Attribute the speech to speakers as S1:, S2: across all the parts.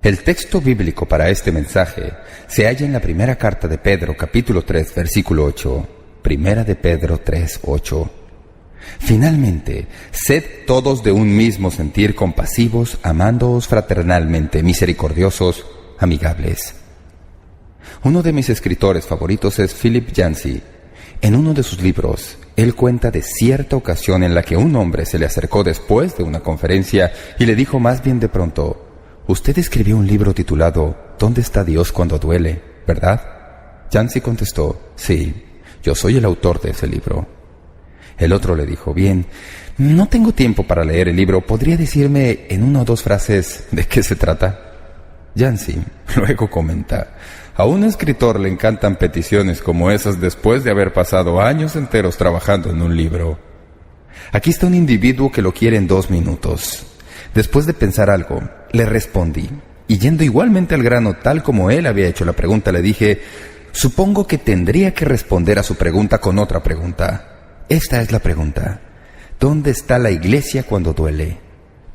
S1: El texto bíblico para este mensaje se halla en la primera carta de Pedro, capítulo 3, versículo 8. Primera de Pedro 3, 8. Finalmente, sed todos de un mismo sentir, compasivos, amándoos fraternalmente, misericordiosos, amigables. Uno de mis escritores favoritos es Philip Yancey. En uno de sus libros, él cuenta de cierta ocasión en la que un hombre se le acercó después de una conferencia y le dijo más bien de pronto: «Usted escribió un libro titulado ¿Dónde está Dios cuando duele?, ¿verdad?». Yancey contestó: «Sí, yo soy el autor de ese libro». El otro le dijo: «Bien, no tengo tiempo para leer el libro. ¿Podría decirme en una o dos frases de qué se trata?». Yancey luego comenta: «A un escritor le encantan peticiones como esas después de haber pasado años enteros trabajando en un libro. Aquí está un individuo que lo quiere en 2 minutos». Después de pensar algo, le respondí, y yendo igualmente al grano tal como él había hecho la pregunta, le dije: «Supongo que tendría que responder a su pregunta con otra pregunta. Esta es la pregunta: ¿dónde está la iglesia cuando duele?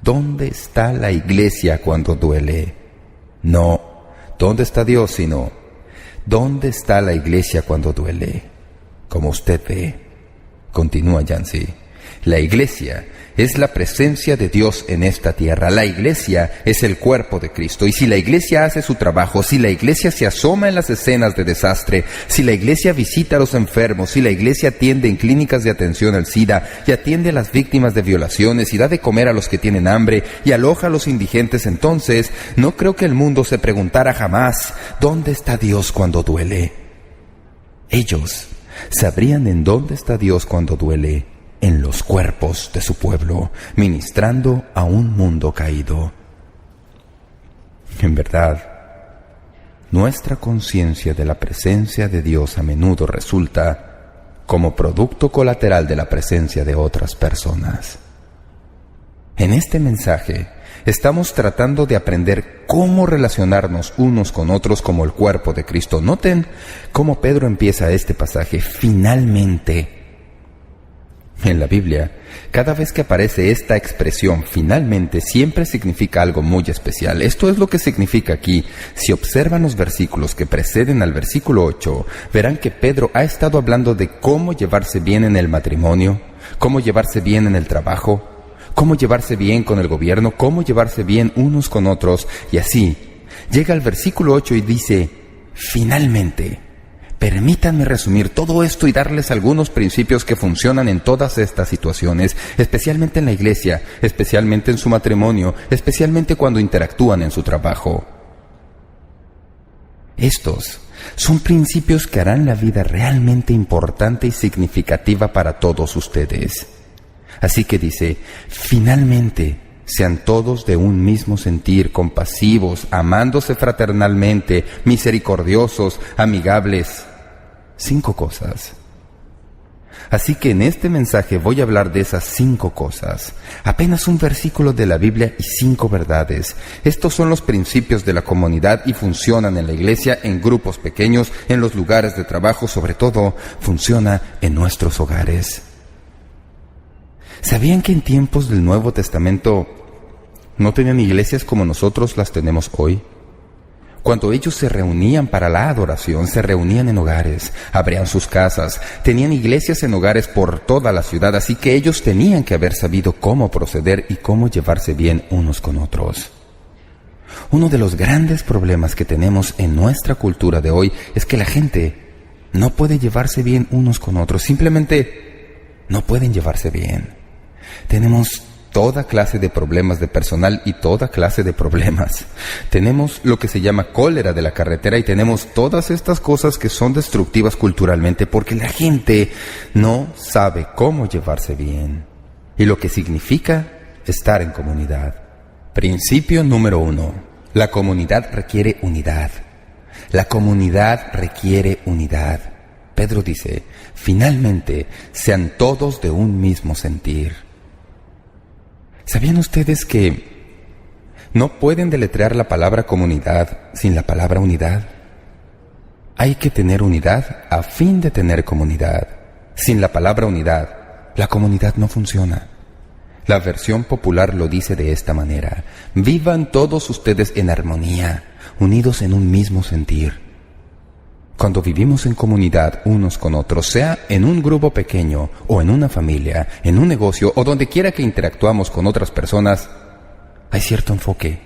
S1: ¿Dónde está la iglesia cuando duele? No, ¿dónde está Dios? Sino, ¿dónde está la iglesia cuando duele? Como usted ve», continúa Yancey, «la iglesia es la presencia de Dios en esta tierra. La iglesia es el cuerpo de Cristo. Y si la iglesia hace su trabajo, si la iglesia se asoma en las escenas de desastre, si la iglesia visita a los enfermos, si la iglesia atiende en clínicas de atención al SIDA y atiende a las víctimas de violaciones y da de comer a los que tienen hambre y aloja a los indigentes, entonces no creo que el mundo se preguntara jamás: ¿dónde está Dios cuando duele? Ellos sabrían en dónde está Dios cuando duele: en los cuerpos de su pueblo, ministrando a un mundo caído». En verdad, nuestra conciencia de la presencia de Dios a menudo resulta como producto colateral de la presencia de otras personas. En este mensaje estamos tratando de aprender cómo relacionarnos unos con otros como el cuerpo de Cristo. Noten cómo Pedro empieza este pasaje: finalmente. En la Biblia, cada vez que aparece esta expresión «finalmente», siempre significa algo muy especial. Esto es lo que significa aquí. Si observan los versículos que preceden al versículo 8, verán que Pedro ha estado hablando de cómo llevarse bien en el matrimonio, cómo llevarse bien en el trabajo, cómo llevarse bien con el gobierno, cómo llevarse bien unos con otros, y así llega al versículo 8 y dice: «finalmente». Permítanme resumir todo esto y darles algunos principios que funcionan en todas estas situaciones, especialmente en la iglesia, especialmente en su matrimonio, especialmente cuando interactúan en su trabajo. Estos son principios que harán la vida realmente importante y significativa para todos ustedes. Así que dice: finalmente, sean todos de un mismo sentir, compasivos, amándose fraternalmente, misericordiosos, amigables. 5 cosas. Así que en este mensaje voy a hablar de esas 5 cosas. Apenas un versículo de la Biblia y 5 verdades. Estos son los principios de la comunidad y funcionan en la iglesia, en grupos pequeños, en los lugares de trabajo, sobre todo, funciona en nuestros hogares. ¿Sabían que en tiempos del Nuevo Testamento no tenían iglesias como nosotros las tenemos hoy? Cuando ellos se reunían para la adoración, se reunían en hogares, abrían sus casas, tenían iglesias en hogares por toda la ciudad, así que ellos tenían que haber sabido cómo proceder y cómo llevarse bien unos con otros. Uno de los grandes problemas que tenemos en nuestra cultura de hoy es que la gente no puede llevarse bien unos con otros, simplemente no pueden llevarse bien. Tenemos toda clase de problemas de personal y toda clase de problemas. Tenemos lo que se llama cólera de la carretera y tenemos todas estas cosas que son destructivas culturalmente porque la gente no sabe cómo llevarse bien y lo que significa estar en comunidad. Principio número 1. La comunidad requiere unidad. La comunidad requiere unidad. Pedro dice: finalmente, sean todos de un mismo sentir. ¿Sabían ustedes que no pueden deletrear la palabra comunidad sin la palabra unidad? Hay que tener unidad a fin de tener comunidad. Sin la palabra unidad, la comunidad no funciona. La versión popular lo dice de esta manera: vivan todos ustedes en armonía, unidos en un mismo sentir. Cuando vivimos en comunidad unos con otros, sea en un grupo pequeño o en una familia, en un negocio o donde quiera que interactuamos con otras personas, hay cierto enfoque.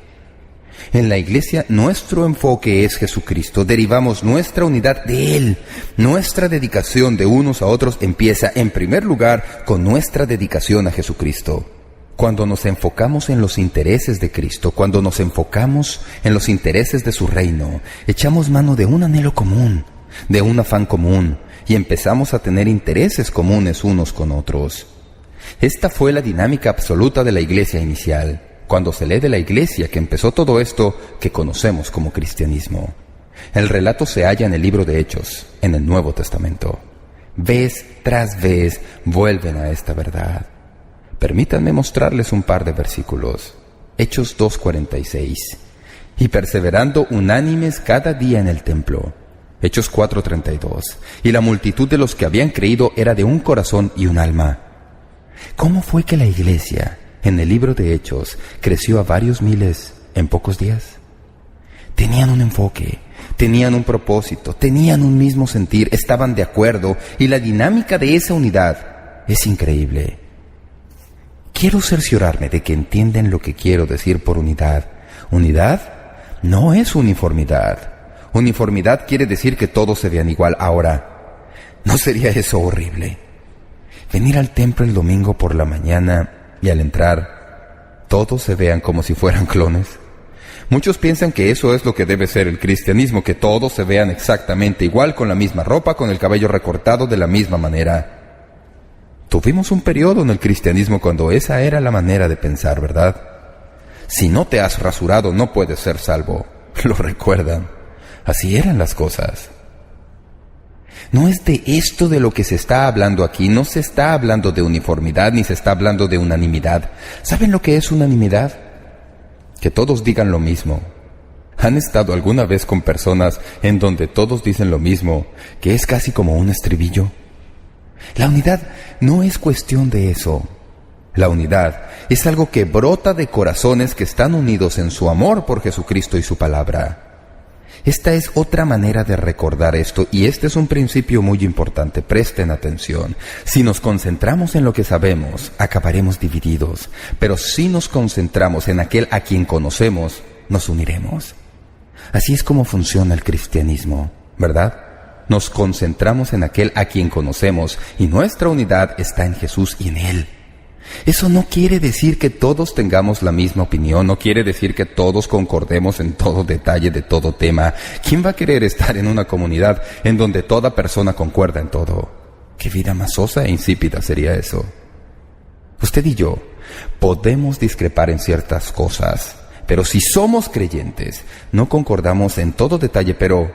S1: En la iglesia, nuestro enfoque es Jesucristo. Derivamos nuestra unidad de Él. Nuestra dedicación de unos a otros empieza, en primer lugar, con nuestra dedicación a Jesucristo. Cuando nos enfocamos en los intereses de Cristo, cuando nos enfocamos en los intereses de su reino, echamos mano de un anhelo común, de un afán común, y empezamos a tener intereses comunes unos con otros. Esta fue la dinámica absoluta de la iglesia inicial. Cuando se lee de la iglesia que empezó todo esto que conocemos como cristianismo. El relato se halla en el libro de Hechos, en el Nuevo Testamento. Vez tras vez vuelven a esta verdad. Permítanme mostrarles un par de versículos. Hechos 2:46. Y perseverando unánimes cada día en el templo. Hechos 4:32. Y la multitud de los que habían creído era de un corazón y un alma. ¿Cómo fue que la iglesia, en el libro de Hechos, creció a varios miles en pocos días? Tenían un enfoque, tenían un propósito, tenían un mismo sentir, estaban de acuerdo, y la dinámica de esa unidad es increíble. Quiero cerciorarme de que entienden lo que quiero decir por unidad. Unidad no es uniformidad. Uniformidad quiere decir que todos se vean igual. Ahora, ¿no sería eso horrible? Venir al templo el domingo por la mañana y al entrar, todos se vean como si fueran clones. Muchos piensan que eso es lo que debe ser el cristianismo, que todos se vean exactamente igual, con la misma ropa, con el cabello recortado de la misma manera. Tuvimos un periodo en el cristianismo cuando esa era la manera de pensar, ¿verdad? Si no te has rasurado, no puedes ser salvo. ¿Lo recuerdan? Así eran las cosas. No es de esto de lo que se está hablando aquí. No se está hablando de uniformidad, ni se está hablando de unanimidad. ¿Saben lo que es unanimidad? Que todos digan lo mismo. ¿Han estado alguna vez con personas en donde todos dicen lo mismo, que es casi como un estribillo? La unidad no es cuestión de eso. La unidad es algo que brota de corazones que están unidos en su amor por Jesucristo y su palabra. Esta es otra manera de recordar esto, y este es un principio muy importante. Presten atención. Si nos concentramos en lo que sabemos, acabaremos divididos. Pero si nos concentramos en aquel a quien conocemos, nos uniremos. Así es como funciona el cristianismo, ¿verdad? Nos concentramos en aquel a quien conocemos, y nuestra unidad está en Jesús y en Él. Eso no quiere decir que todos tengamos la misma opinión, no quiere decir que todos concordemos en todo detalle de todo tema. ¿Quién va a querer estar en una comunidad en donde toda persona concuerda en todo? ¿Qué vida más sosa e insípida sería eso? Usted y yo podemos discrepar en ciertas cosas, pero si somos creyentes, no concordamos en todo detalle, pero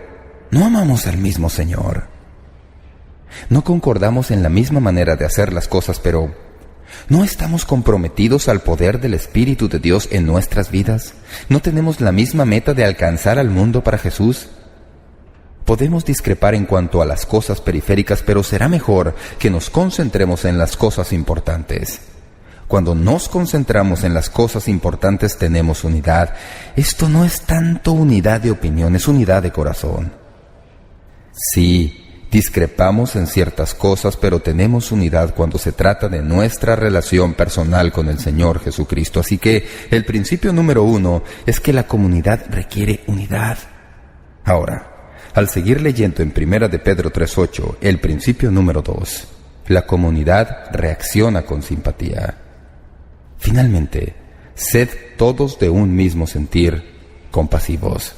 S1: no amamos al mismo Señor. No concordamos en la misma manera de hacer las cosas, pero ¿no estamos comprometidos al poder del Espíritu de Dios en nuestras vidas? ¿No tenemos la misma meta de alcanzar al mundo para Jesús? Podemos discrepar en cuanto a las cosas periféricas, pero será mejor que nos concentremos en las cosas importantes. Cuando nos concentramos en las cosas importantes tenemos unidad. Esto no es tanto unidad de opinión, es unidad de corazón. Sí, discrepamos en ciertas cosas, pero tenemos unidad cuando se trata de nuestra relación personal con el Señor Jesucristo. Así que el principio número 1 es que la comunidad requiere unidad. Ahora, al seguir leyendo en 1 de Pedro 3:8, el principio número 2, la comunidad reacciona con simpatía. Finalmente, sed todos de un mismo sentir, compasivos.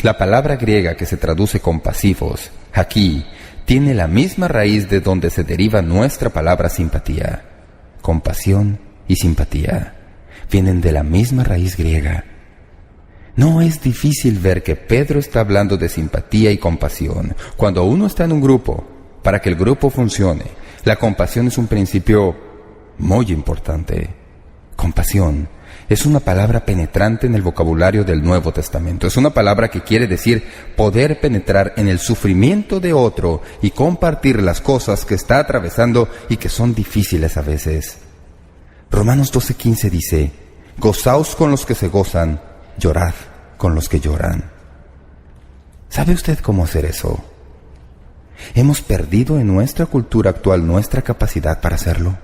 S1: La palabra griega que se traduce compasivos aquí tiene la misma raíz de donde se deriva nuestra palabra simpatía. Compasión y simpatía vienen de la misma raíz griega. No es difícil ver que Pedro está hablando de simpatía y compasión. Cuando uno está en un grupo, para que el grupo funcione, la compasión es un principio muy importante. Compasión es una palabra penetrante en el vocabulario del Nuevo Testamento. Es una palabra que quiere decir poder penetrar en el sufrimiento de otro y compartir las cosas que está atravesando y que son difíciles a veces. Romanos 12:15 dice: gozaos con los que se gozan, llorad con los que lloran. ¿Sabe usted cómo hacer eso? ¿Hemos perdido en nuestra cultura actual nuestra capacidad para hacerlo?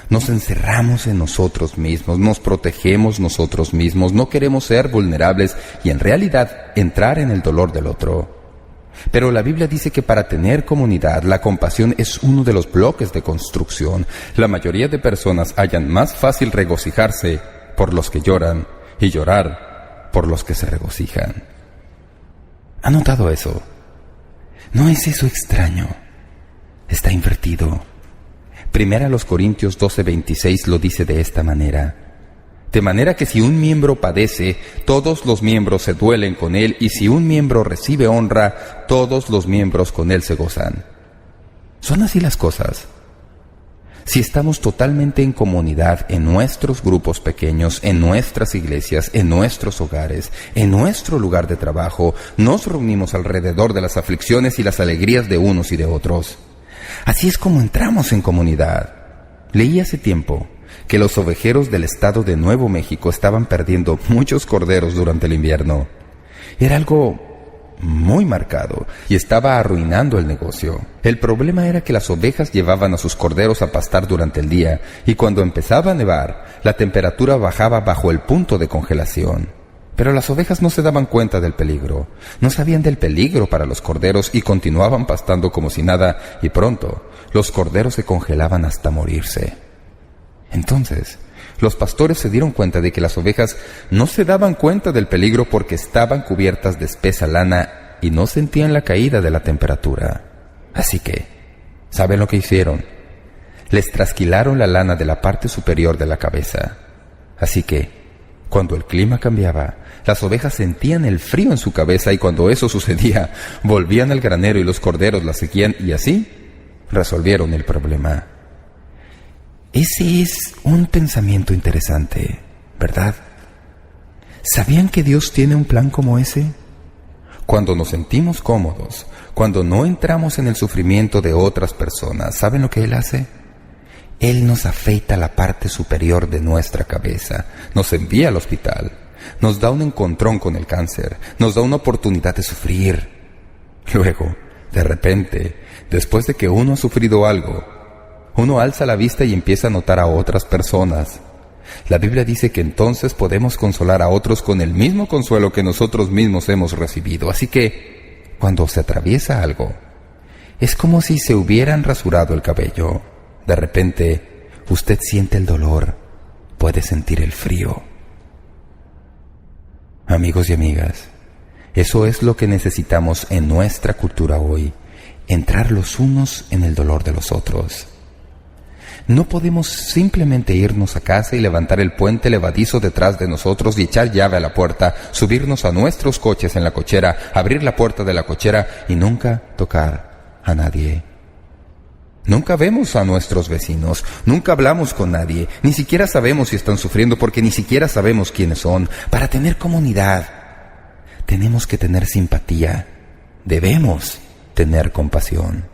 S1: Nos encerramos en nosotros mismos, nos protegemos nosotros mismos, no queremos ser vulnerables y en realidad entrar en el dolor del otro. Pero la Biblia dice que para tener comunidad, la compasión es uno de los bloques de construcción. La mayoría de personas hallan más fácil regocijarse por los que lloran y llorar por los que se regocijan. ¿Ha notado eso? ¿No es eso extraño? Está invertido. Primera los Corintios 12:26 lo dice de esta manera: de manera que si un miembro padece, todos los miembros se duelen con él, y si un miembro recibe honra, todos los miembros con él se gozan. ¿Son así las cosas? Si estamos totalmente en comunidad en nuestros grupos pequeños, en nuestras iglesias, en nuestros hogares, en nuestro lugar de trabajo, nos reunimos alrededor de las aflicciones y las alegrías de unos y de otros. Así es como entramos en comunidad. Leí hace tiempo que los ovejeros del estado de Nuevo México estaban perdiendo muchos corderos durante el invierno. Era algo muy marcado y estaba arruinando el negocio. El problema era que las ovejas llevaban a sus corderos a pastar durante el día, y cuando empezaba a nevar, la temperatura bajaba bajo el punto de congelación. Pero las ovejas no se daban cuenta del peligro, no sabían del peligro para los corderos y continuaban pastando como si nada, y pronto los corderos se congelaban hasta morirse. Entonces, los pastores se dieron cuenta de que las ovejas no se daban cuenta del peligro porque estaban cubiertas de espesa lana y no sentían la caída de la temperatura. Así que, ¿saben lo que hicieron? Les trasquilaron la lana de la parte superior de la cabeza. Así que, cuando el clima cambiaba, las ovejas sentían el frío en su cabeza, y cuando eso sucedía, volvían al granero y los corderos las seguían, y así resolvieron el problema. Ese es un pensamiento interesante, ¿verdad? ¿Sabían que Dios tiene un plan como ese? Cuando nos sentimos cómodos, cuando no entramos en el sufrimiento de otras personas, ¿saben lo que Él hace? Él nos afeita la parte superior de nuestra cabeza, nos envía al hospital, nos da un encontrón con el cáncer, nos da una oportunidad de sufrir. Luego, de repente, después de que uno ha sufrido algo, uno alza la vista y empieza a notar a otras personas. La Biblia dice que entonces podemos consolar a otros con el mismo consuelo que nosotros mismos hemos recibido. Así que, cuando se atraviesa algo, es como si se hubieran rasurado el cabello. De repente, usted siente el dolor, puede sentir el frío. Amigos y amigas, eso es lo que necesitamos en nuestra cultura hoy: entrar los unos en el dolor de los otros. No podemos simplemente irnos a casa y levantar el puente levadizo detrás de nosotros y echar llave a la puerta, subirnos a nuestros coches en la cochera, abrir la puerta de la cochera y nunca tocar a nadie. Nunca vemos a nuestros vecinos, nunca hablamos con nadie, ni siquiera sabemos si están sufriendo porque ni siquiera sabemos quiénes son. Para tener comunidad, tenemos que tener simpatía, debemos tener compasión.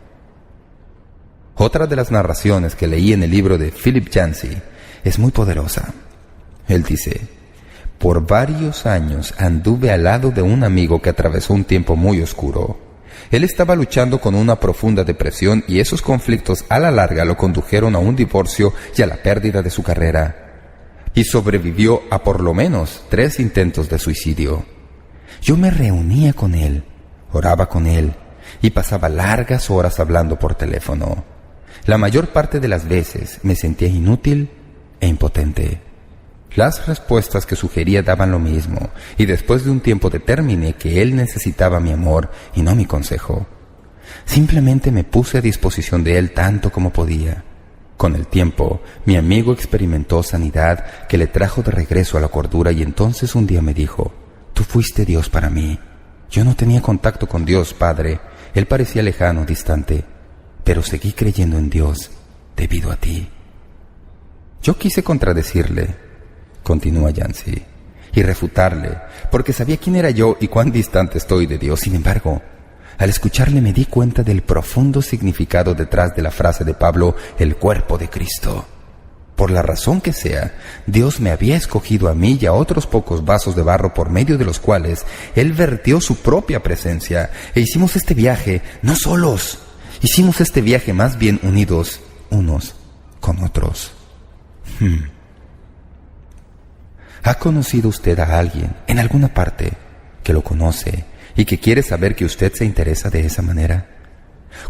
S1: Otra de las narraciones que leí en el libro de Philip Yancey es muy poderosa. Él dice: por varios años anduve al lado de un amigo que atravesó un tiempo muy oscuro. Él estaba luchando con una profunda depresión y esos conflictos a la larga lo condujeron a un divorcio y a la pérdida de su carrera. Y sobrevivió a por lo menos 3 intentos de suicidio. Yo me reunía con él, oraba con él y pasaba largas horas hablando por teléfono. La mayor parte de las veces me sentía inútil e impotente. Las respuestas que sugería daban lo mismo, y después de un tiempo determiné que él necesitaba mi amor y no mi consejo. Simplemente me puse a disposición de él tanto como podía. Con el tiempo, mi amigo experimentó sanidad que le trajo de regreso a la cordura, y entonces un día me dijo: «Tú fuiste Dios para mí. Yo no tenía contacto con Dios, Padre. Él parecía lejano, distante, pero seguí creyendo en Dios debido a ti». Yo quise contradecirle, continúa Yancey, y refutarle, porque sabía quién era yo y cuán distante estoy de Dios. Sin embargo, al escucharle me di cuenta del profundo significado detrás de la frase de Pablo: el cuerpo de Cristo. por la razón que sea, Dios me había escogido a mí y a otros pocos vasos de barro por medio de los cuales Él vertió su propia presencia, e hicimos este viaje no solos, hicimos este viaje más bien unidos unos con otros. ¿Ha conocido usted a alguien en alguna parte que lo conoce y que quiere saber que usted se interesa de esa manera?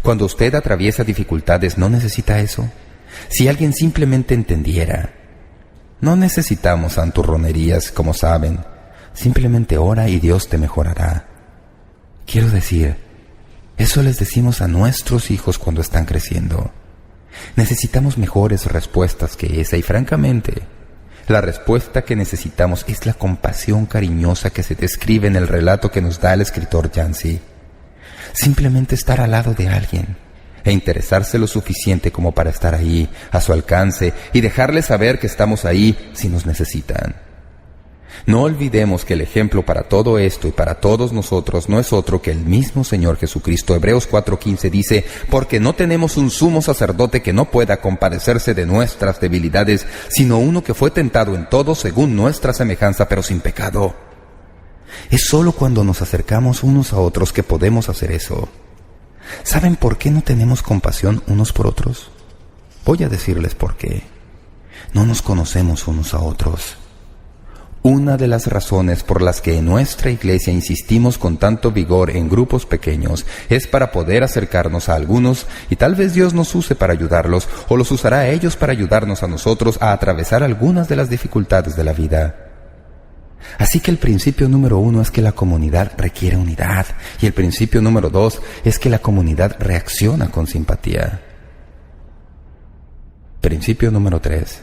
S1: Cuando usted atraviesa dificultades, ¿no necesita eso? Si alguien simplemente entendiera. No necesitamos santurronerías, como saben. Simplemente ora y Dios te mejorará. Quiero decir, eso les decimos a nuestros hijos cuando están creciendo. Necesitamos mejores respuestas que esa y francamente, la respuesta que necesitamos es la compasión cariñosa que se describe en el relato que nos da el escritor Yancey. Simplemente estar al lado de alguien e interesarse lo suficiente como para estar ahí, a su alcance, y dejarles saber que estamos ahí si nos necesitan. No olvidemos que el ejemplo para todo esto y para todos nosotros no es otro que el mismo Señor Jesucristo. Hebreos 4:15 dice: porque no tenemos un sumo sacerdote que no pueda compadecerse de nuestras debilidades, sino uno que fue tentado en todo según nuestra semejanza, pero sin pecado. Es solo cuando nos acercamos unos a otros que podemos hacer eso. ¿Saben por qué no tenemos compasión unos por otros? Voy a decirles por qué. No nos conocemos unos a otros. Una de las razones por las que en nuestra iglesia insistimos con tanto vigor en grupos pequeños es para poder acercarnos a algunos, y tal vez Dios nos use para ayudarlos, o los usará a ellos para ayudarnos a nosotros a atravesar algunas de las dificultades de la vida. Así que el principio número 1 es que la comunidad requiere unidad, y el principio número 2 es que la comunidad reacciona con simpatía. Principio número 3.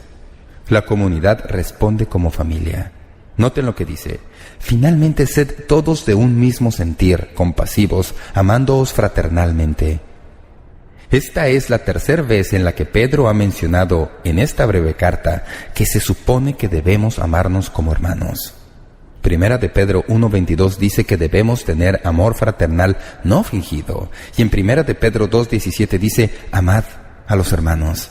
S1: La comunidad responde como familia. Noten lo que dice: finalmente sed todos de un mismo sentir, compasivos, amándoos fraternalmente. Esta es la tercera vez en la que Pedro ha mencionado en esta breve carta que se supone que debemos amarnos como hermanos. Primera de Pedro 1:22 dice que debemos tener amor fraternal no fingido, y en Primera de Pedro 2:17 dice: amad a los hermanos.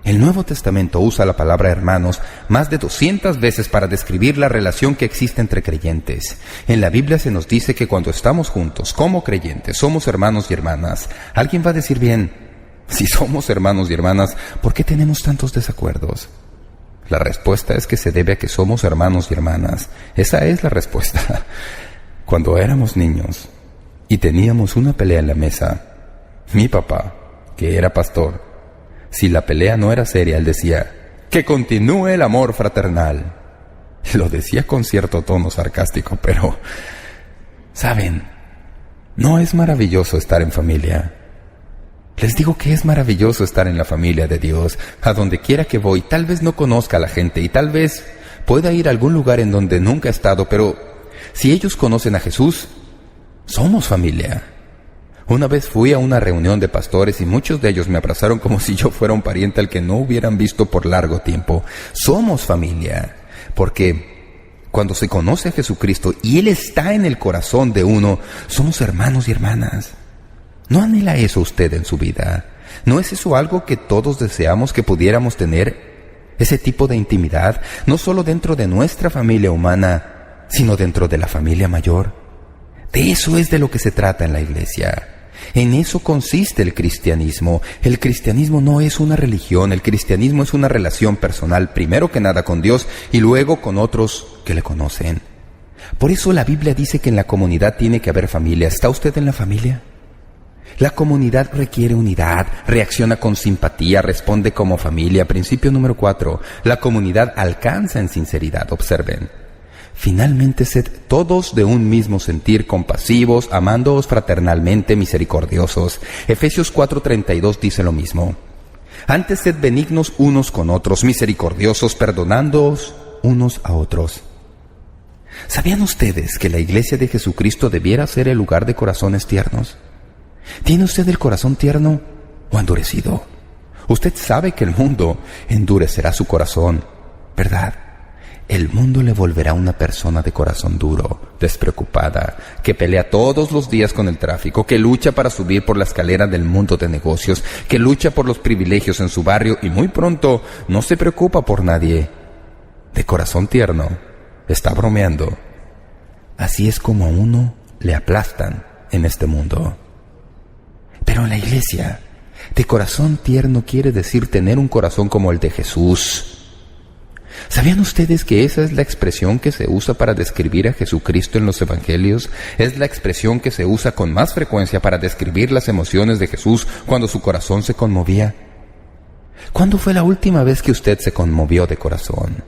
S1: El Nuevo Testamento usa la palabra hermanos más de 200 veces para describir la relación que existe entre creyentes. En la Biblia se nos dice que cuando estamos juntos como creyentes somos hermanos y hermanas. Alguien va a decir: bien, si somos hermanos y hermanas, ¿por qué tenemos tantos desacuerdos? La respuesta es que se debe a que somos hermanos y hermanas. Esa es la respuesta. Cuando éramos niños y teníamos una pelea en la mesa, mi papá, que era pastor, si la pelea no era seria, él decía: ¡que continúe el amor fraternal! Lo decía con cierto tono sarcástico, pero, ¿saben? ¿No es maravilloso estar en familia? Les digo que es maravilloso estar en la familia de Dios. A donde quiera que voy, tal vez no conozca a la gente y tal vez pueda ir a algún lugar en donde nunca he estado, pero si ellos conocen a Jesús, somos familia. Una vez fui a una reunión de pastores y muchos de ellos me abrazaron como si yo fuera un pariente al que no hubieran visto por largo tiempo. Somos familia, porque cuando se conoce a Jesucristo y Él está en el corazón de uno, somos hermanos y hermanas. ¿No anhela eso usted en su vida? ¿No es eso algo que todos deseamos que pudiéramos tener? Ese tipo de intimidad, no solo dentro de nuestra familia humana, sino dentro de la familia mayor. De eso es de lo que se trata en la iglesia. En eso consiste el cristianismo. El cristianismo no es una religión, el cristianismo es una relación personal, primero que nada con Dios y luego con otros que le conocen. Por eso la Biblia dice que en la comunidad tiene que haber familia. ¿Está usted en la familia? La comunidad requiere unidad, reacciona con simpatía, responde como familia. Principio número 4. La comunidad alcanza en sinceridad. Observen. Finalmente sed todos de un mismo sentir, compasivos, amándoos fraternalmente, misericordiosos. Efesios 4:32 dice lo mismo. Antes sed benignos unos con otros, misericordiosos, perdonándoos unos a otros. ¿Sabían ustedes que la iglesia de Jesucristo debiera ser el lugar de corazones tiernos? ¿Tiene usted el corazón tierno o endurecido? Usted sabe que el mundo endurecerá su corazón, ¿verdad? el mundo le volverá una persona de corazón duro, despreocupada, que pelea todos los días con el tráfico, que lucha para subir por la escalera del mundo de negocios, que lucha por los privilegios en su barrio y muy pronto no se preocupa por nadie. De corazón tierno, está bromeando. Así es como a uno le aplastan en este mundo. Pero en la iglesia, de corazón tierno quiere decir tener un corazón como el de Jesús. ¿Sabían ustedes que esa es la expresión que se usa para describir a Jesucristo en los evangelios? Es la expresión que se usa con más frecuencia para describir las emociones de Jesús cuando su corazón se conmovía. ¿Cuándo fue la última vez que usted se conmovió de corazón?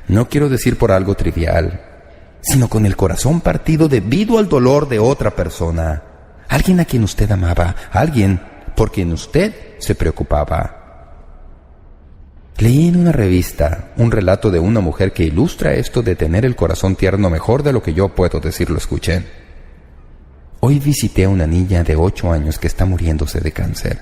S1: No quiero decir por algo trivial, sino con el corazón partido debido al dolor de otra persona. Alguien a quien usted amaba, alguien por quien usted se preocupaba. Leí en una revista un relato de una mujer que ilustra esto de tener el corazón tierno mejor de lo que yo puedo decirlo. Escuchen. Hoy visité a una niña de 8 años que está muriéndose de cáncer.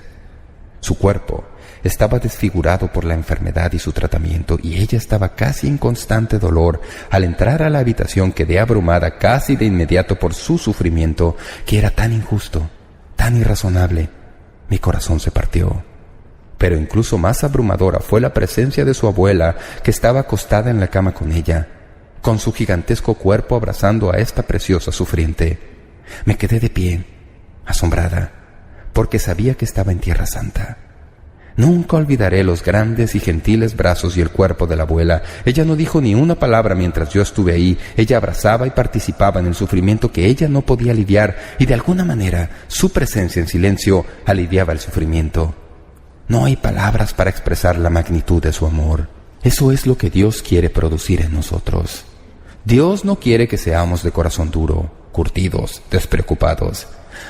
S1: Su cuerpo estaba desfigurado por la enfermedad y su tratamiento, y ella estaba casi en constante dolor. Al entrar a la habitación quedé abrumada casi de inmediato por su sufrimiento, que era tan injusto, tan irrazonable. Mi corazón se partió. Pero incluso más abrumadora fue la presencia de su abuela, que estaba acostada en la cama con ella, con su gigantesco cuerpo abrazando a esta preciosa sufriente. Me quedé de pie, asombrada, porque sabía que estaba en Tierra Santa. Nunca olvidaré los grandes y gentiles brazos y el cuerpo de la abuela. Ella no dijo ni una palabra mientras yo estuve ahí. Ella abrazaba y participaba en el sufrimiento que ella no podía aliviar, y de alguna manera su presencia en silencio aliviaba el sufrimiento. No hay palabras para expresar la magnitud de su amor. Eso es lo que Dios quiere producir en nosotros. Dios no quiere que seamos de corazón duro, curtidos, despreocupados.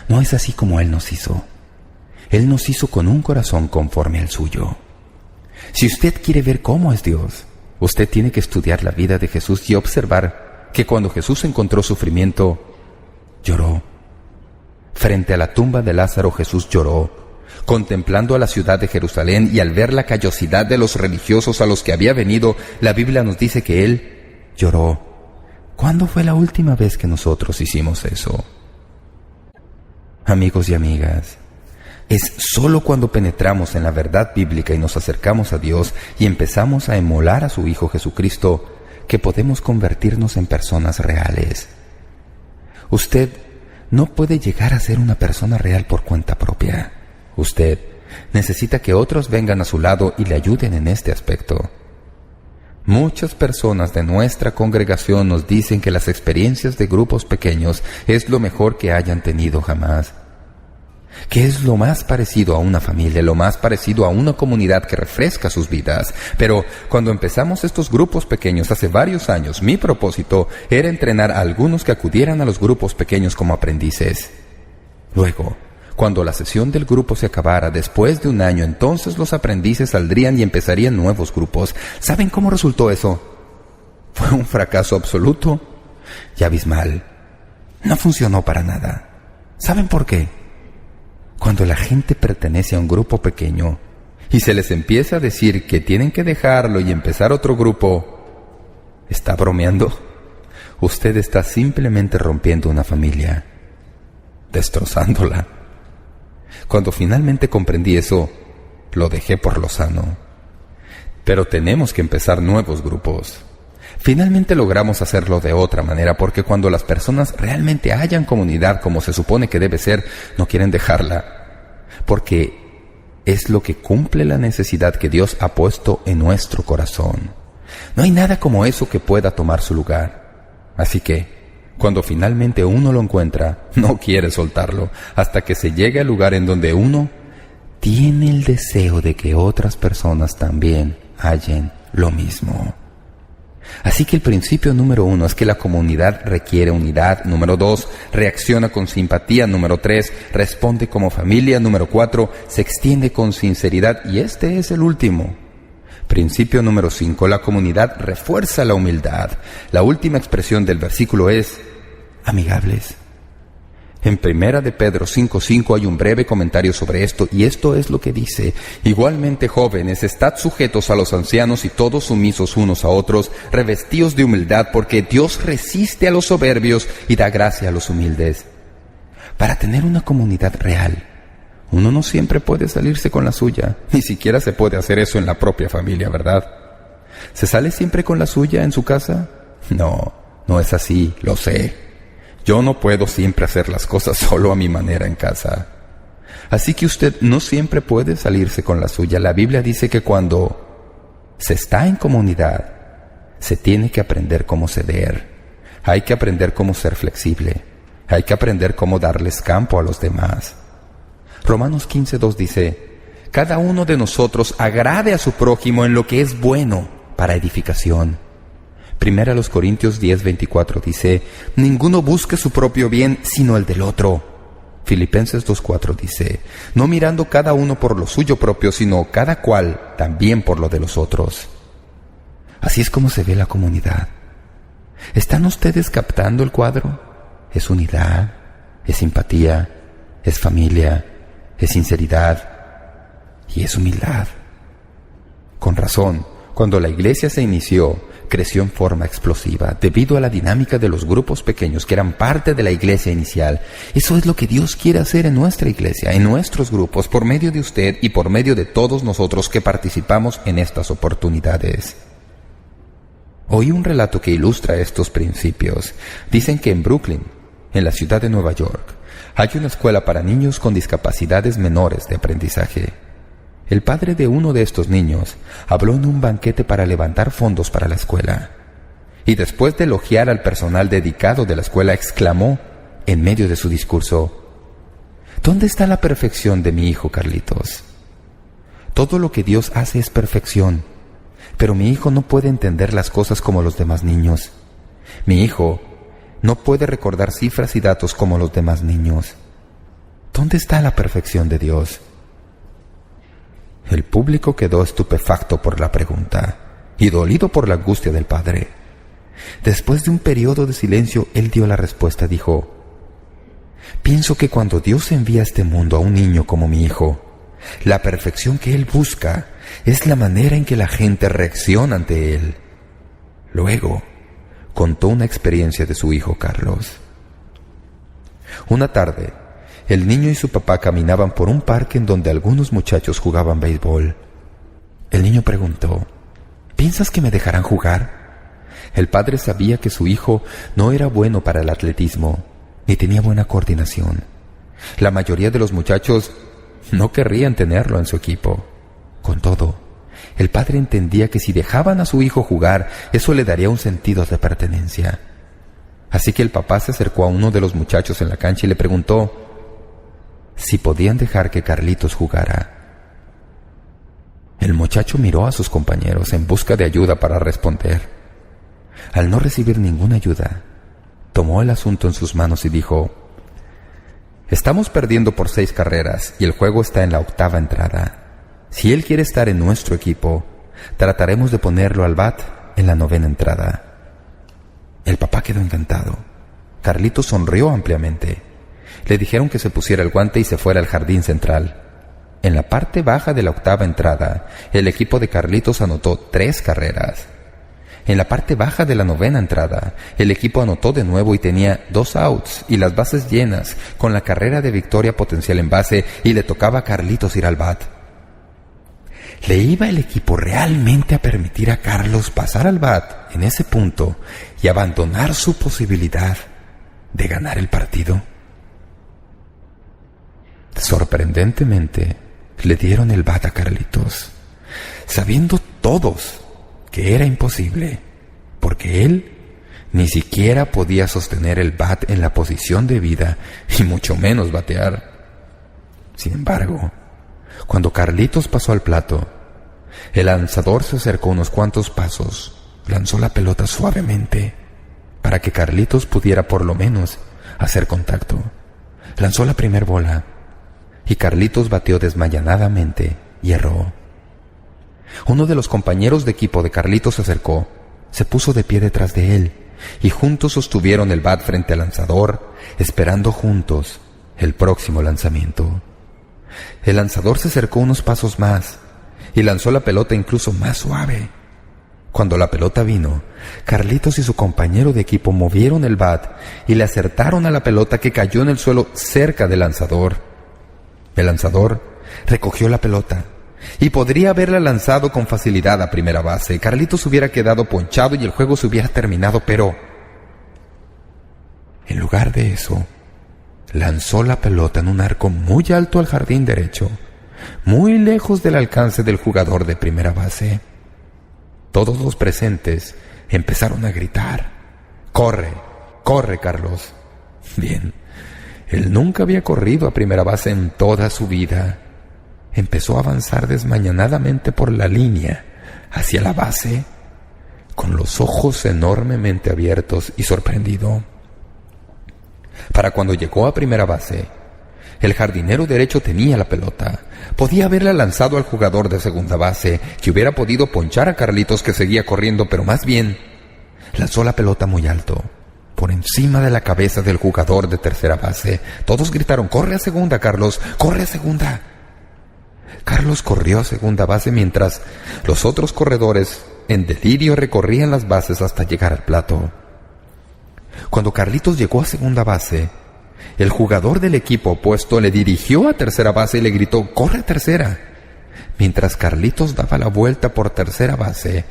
S1: No es así como Él nos hizo. Él nos hizo con un corazón conforme al suyo. Si usted quiere ver cómo es Dios, usted tiene que estudiar la vida de Jesús y observar que cuando Jesús encontró sufrimiento, lloró. Frente a la tumba de Lázaro, Jesús lloró. Contemplando a la ciudad de Jerusalén y al ver la callosidad de los religiosos a los que había venido, la Biblia nos dice que Él lloró. ¿Cuándo fue la última vez que nosotros hicimos eso? Amigos y amigas, es solo cuando penetramos en la verdad bíblica y nos acercamos a Dios y empezamos a emular a su Hijo Jesucristo que podemos convertirnos en personas reales. Usted no puede llegar a ser una persona real por cuenta propia. Usted necesita que otros vengan a su lado y le ayuden en este aspecto. Muchas personas de nuestra congregación nos dicen que las experiencias de grupos pequeños es lo mejor que hayan tenido jamás. Que es lo más parecido a una familia, lo más parecido a una comunidad que refresca sus vidas. Pero cuando empezamos estos grupos pequeños hace varios años, mi propósito era entrenar a algunos que acudieran a los grupos pequeños como aprendices. Luego, cuando la sesión del grupo se acabara, después de un año, entonces los aprendices saldrían y empezarían nuevos grupos. ¿Saben cómo resultó eso? Fue un fracaso absoluto y abismal. No funcionó para nada. ¿Saben por qué? Cuando la gente pertenece a un grupo pequeño y se les empieza a decir que tienen que dejarlo y empezar otro grupo, ¿está bromeando? Usted está simplemente rompiendo una familia, destrozándola. Cuando finalmente comprendí eso, lo dejé por lo sano. Pero tenemos que empezar nuevos grupos. Finalmente logramos hacerlo de otra manera, porque cuando las personas realmente hallan comunidad como se supone que debe ser, no quieren dejarla, porque es lo que cumple la necesidad que Dios ha puesto en nuestro corazón. No hay nada como eso que pueda tomar su lugar. Así que, cuando finalmente uno lo encuentra, no quiere soltarlo hasta que se llegue al lugar en donde uno tiene el deseo de que otras personas también hallen lo mismo. Así que el principio número 1 es que la comunidad requiere unidad. Número 2, reacciona con simpatía. Número 3, responde como familia. Número 4, se extiende con sinceridad. Y este es el último. Principio número 5, la comunidad refuerza la humildad. La última expresión del versículo es amigables. En 1 de Pedro 5:5 hay un breve comentario sobre esto, y esto es lo que dice: igualmente, jóvenes, estad sujetos a los ancianos y todos sumisos unos a otros, revestidos de humildad, porque Dios resiste a los soberbios y da gracia a los humildes. Para tener una comunidad real, uno no siempre puede salirse con la suya. Ni siquiera se puede hacer eso en la propia familia, ¿verdad? ¿Se sale siempre con la suya en su casa? No, no es así, lo sé. Yo no puedo siempre hacer las cosas solo a mi manera en casa. Así que usted no siempre puede salirse con la suya. La Biblia dice que cuando se está en comunidad, se tiene que aprender cómo ceder. Hay que aprender cómo ser flexible. Hay que aprender cómo darles campo a los demás. Romanos 15:2 dice: cada uno de nosotros agrade a su prójimo en lo que es bueno para edificación. 1 Corintios 10:24 dice: ninguno busque su propio bien, sino el del otro. Filipenses 2:4 dice: no mirando cada uno por lo suyo propio, sino cada cual también por lo de los otros. Así es como se ve la comunidad. ¿Están ustedes captando el cuadro? Es unidad, es simpatía, es familia, es sinceridad y es humildad. Con razón, cuando la iglesia se inició, creció en forma explosiva debido a la dinámica de los grupos pequeños que eran parte de la iglesia inicial. Eso es lo que Dios quiere hacer en nuestra iglesia, en nuestros grupos, por medio de usted y por medio de todos nosotros que participamos en estas oportunidades. Oí un relato que ilustra estos principios. Dicen que en Brooklyn, en la ciudad de Nueva York, hay una escuela para niños con discapacidades menores de aprendizaje. El padre de uno de estos niños habló en un banquete para levantar fondos para la escuela. Y después de elogiar al personal dedicado de la escuela, exclamó en medio de su discurso: ¿dónde está la perfección de mi hijo Carlitos? Todo lo que Dios hace es perfección, pero mi hijo no puede entender las cosas como los demás niños. Mi hijo no puede recordar cifras y datos como los demás niños. ¿Dónde está la perfección de Dios? El público quedó estupefacto por la pregunta y dolido por la angustia del padre. Después de un periodo de silencio, él dio la respuesta. Dijo: pienso que cuando Dios envía a este mundo a un niño como mi hijo, la perfección que Él busca es la manera en que la gente reacciona ante Él. Luego, contó una experiencia de su hijo Carlos. Una tarde, el niño y su papá caminaban por un parque en donde algunos muchachos jugaban béisbol. El niño preguntó: ¿piensas que me dejarán jugar? El padre sabía que su hijo no era bueno para el atletismo, ni tenía buena coordinación. La mayoría de los muchachos no querrían tenerlo en su equipo. Con todo, el padre entendía que si dejaban a su hijo jugar, eso le daría un sentido de pertenencia. Así que el papá se acercó a uno de los muchachos en la cancha y le preguntó si podían dejar que Carlitos jugara. El muchacho miró a sus compañeros en busca de ayuda para responder. Al no recibir ninguna ayuda, tomó el asunto en sus manos y dijo: estamos perdiendo por 6 carreras y el juego está en la 8ª entrada. Si él quiere estar en nuestro equipo, trataremos de ponerlo al bat en la 9ª entrada. El papá quedó encantado. Carlitos sonrió ampliamente. Le dijeron que se pusiera el guante y se fuera al jardín central. En la parte baja de la 8ª entrada, el equipo de Carlitos anotó 3 carreras. En la parte baja de la 9ª entrada, el equipo anotó de nuevo y tenía 2 outs y las bases llenas, con la carrera de victoria potencial en base, y le tocaba a Carlitos ir al bat. ¿Le iba el equipo realmente a permitir a Carlos pasar al bat en ese punto y abandonar su posibilidad de ganar el partido? Sorprendentemente, le dieron el bat a Carlitos, sabiendo todos que era imposible, porque él ni siquiera podía sostener el bat en la posición debida y mucho menos batear. Sin embargo, cuando Carlitos pasó al plato, el lanzador se acercó unos cuantos pasos, lanzó la pelota suavemente para que Carlitos pudiera por lo menos hacer contacto. Lanzó la primer bola y Carlitos bateó desmayanadamente y erró. Uno de los compañeros de equipo de Carlitos se acercó, se puso de pie detrás de él y juntos sostuvieron el bat frente al lanzador, esperando juntos el próximo lanzamiento. El lanzador se acercó unos pasos más y lanzó la pelota incluso más suave. Cuando la pelota vino, Carlitos y su compañero de equipo movieron el bat y le acertaron a la pelota, que cayó en el suelo cerca del lanzador. El lanzador recogió la pelota y podría haberla lanzado con facilidad a primera base. Carlitos hubiera quedado ponchado y el juego se hubiera terminado, pero en lugar de eso, lanzó la pelota en un arco muy alto al jardín derecho, muy lejos del alcance del jugador de primera base. Todos los presentes empezaron a gritar: ¡Corre! ¡Corre, Carlos! Bien, él nunca había corrido a primera base en toda su vida. Empezó a avanzar desmañanadamente por la línea hacia la base, con los ojos enormemente abiertos y sorprendido. Para cuando llegó a primera base, el jardinero derecho tenía la pelota. Podía haberla lanzado al jugador de segunda base, que hubiera podido ponchar a Carlitos, que seguía corriendo, pero más bien lanzó la pelota muy alto, por encima de la cabeza del jugador de tercera base. Todos gritaron: ¡Corre a segunda, Carlos! ¡Corre a segunda! Carlos corrió a segunda base mientras los otros corredores en delirio recorrían las bases hasta llegar al plato. Cuando Carlitos llegó a segunda base, el jugador del equipo opuesto le dirigió a tercera base y le gritó: ¡Corre a tercera! Mientras Carlitos daba la vuelta por tercera base,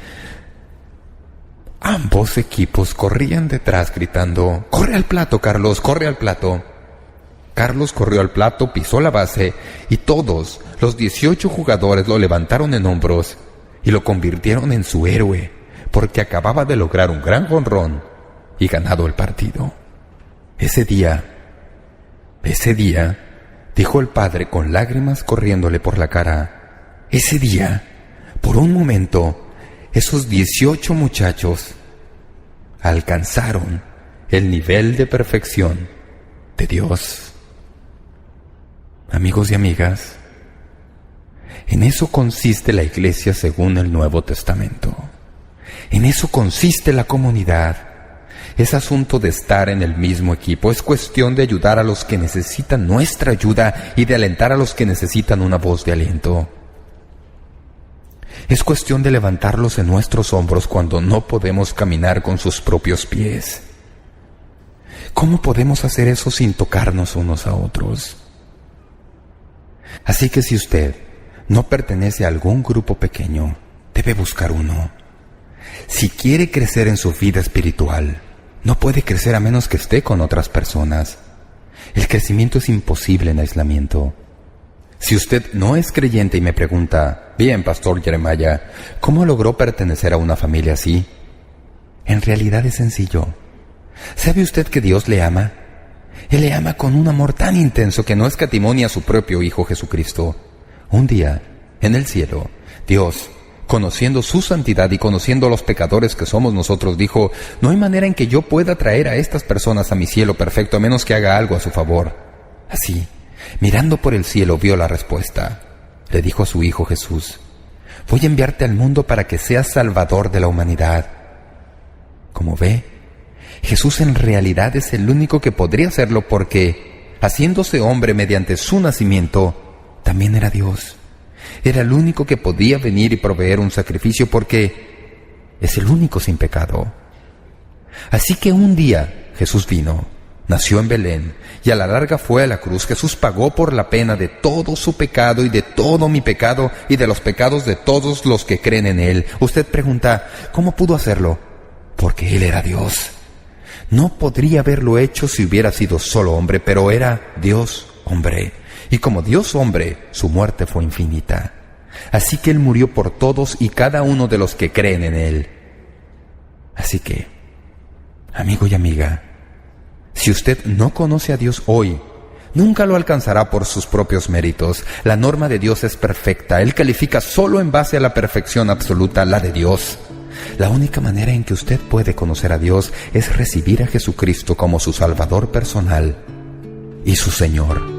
S1: ambos equipos corrían detrás gritando: ¡Corre al plato, Carlos! ¡Corre al plato! Carlos corrió al plato, pisó la base y todos los 18 jugadores lo levantaron en hombros y lo convirtieron en su héroe, porque acababa de lograr un gran jonrón y ganado el partido. Ese día, dijo el padre con lágrimas corriéndole por la cara, ese día, por un momento, esos 18 muchachos alcanzaron el nivel de perfección de Dios. Amigos y amigas, en eso consiste la iglesia según el Nuevo Testamento. En eso consiste la comunidad. Es asunto de estar en el mismo equipo. Es cuestión de ayudar a los que necesitan nuestra ayuda y de alentar a los que necesitan una voz de aliento. Es cuestión de levantarlos en nuestros hombros cuando no podemos caminar con sus propios pies. ¿Cómo podemos hacer eso sin tocarnos unos a otros? Así que si usted no pertenece a algún grupo pequeño, debe buscar uno. Si quiere crecer en su vida espiritual, no puede crecer a menos que esté con otras personas. El crecimiento es imposible en aislamiento. Si usted no es creyente y me pregunta: bien, Pastor Jeremiah, ¿cómo logró pertenecer a una familia así? En realidad es sencillo. ¿Sabe usted que Dios le ama? Él le ama con un amor tan intenso que no escatimó ni a su propio Hijo Jesucristo. Un día, en el cielo, Dios, conociendo su santidad y conociendo los pecadores que somos nosotros, dijo: no hay manera en que yo pueda traer a estas personas a mi cielo perfecto a menos que haga algo a su favor. Así, mirando por el cielo, vio la respuesta. Le dijo a su Hijo Jesús: voy a enviarte al mundo para que seas salvador de la humanidad. Como ve, Jesús en realidad es el único que podría hacerlo porque, haciéndose hombre mediante su nacimiento, también era Dios. Era el único que podía venir y proveer un sacrificio porque es el único sin pecado. Así que un día Jesús vino, nació en Belén y a la larga fue a la cruz. Jesús pagó por la pena de todo su pecado y de todo mi pecado y de los pecados de todos los que creen en Él. Usted pregunta: ¿cómo pudo hacerlo? Porque Él era Dios. No podría haberlo hecho si hubiera sido solo hombre, pero era Dios hombre. Y como Dios hombre, su muerte fue infinita. Así que Él murió por todos y cada uno de los que creen en Él. Así que, amigo y amiga, si usted no conoce a Dios hoy, nunca lo alcanzará por sus propios méritos. La norma de Dios es perfecta. Él califica solo en base a la perfección absoluta, la de Dios. La única manera en que usted puede conocer a Dios es recibir a Jesucristo como su Salvador personal y su Señor.